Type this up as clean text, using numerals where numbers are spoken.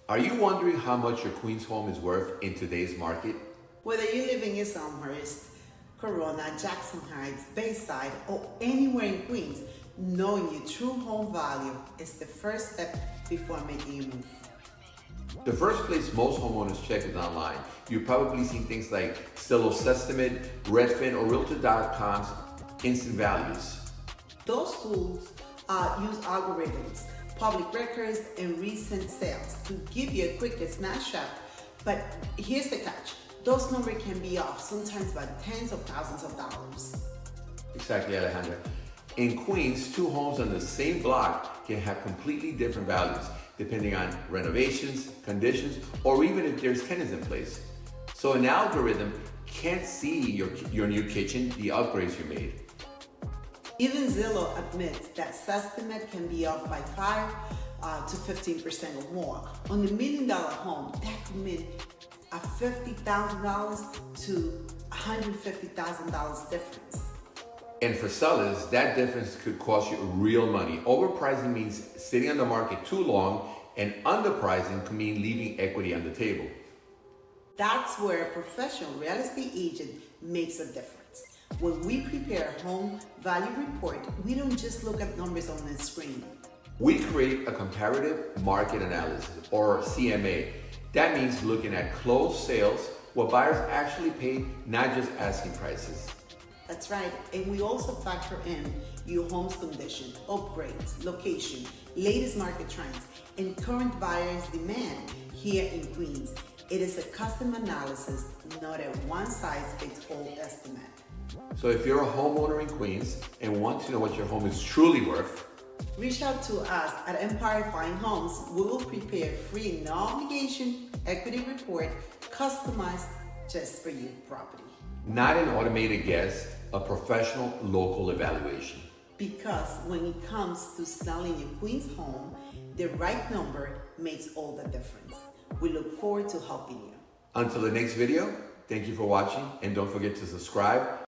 Are you wondering how much your Queens home is worth in today's market? Whether you live in East Elmhurst, Corona, Jackson Heights, Bayside, or anywhere in Queens, knowing your true home value is the first step before making a move. The first place most homeowners check is online. You've probably seen things like Zillow's Zestimate, Redfin, or Realtor.com's instant values. Those tools use algorithms, public records, and recent sales to give you a quick snapshot. But here's the catch. Those numbers can be off, sometimes by tens of thousands of dollars. Exactly, Alejandra. In Queens, two homes on the same block can have completely different values depending on renovations, conditions, or even if there's tenants in place. So an algorithm can't see your new kitchen, the upgrades you made. Even Zillow admits that Zestimate can be off by 5 to 15% or more. On a $1 million home, that could mean a $50,000 to $150,000 difference. And for sellers, that difference could cost you real money. Overpricing means sitting on the market too long, and underpricing can mean leaving equity on the table. That's where a professional real estate agent makes a difference. When we prepare a home value report, we don't just look at numbers on the screen. We create a comparative market analysis, or CMA. That means looking at closed sales, what buyers actually paid, not just asking prices. That's right, and we also factor in your home's condition, upgrades, location, latest market trends, and current buyers' demand here in Queens. It is a custom analysis, not a one-size-fits-all estimate. So if you're a homeowner in Queens and want to know what your home is truly worth, reach out to us at Empire Fine Homes. We will prepare a free, no-obligation equity report customized just for your property. not an automated guess, a professional local evaluation. Because when it comes to selling your Queens home, the right number makes all the difference. We look forward to helping you. Until the next video, thank you for watching, and don't forget to subscribe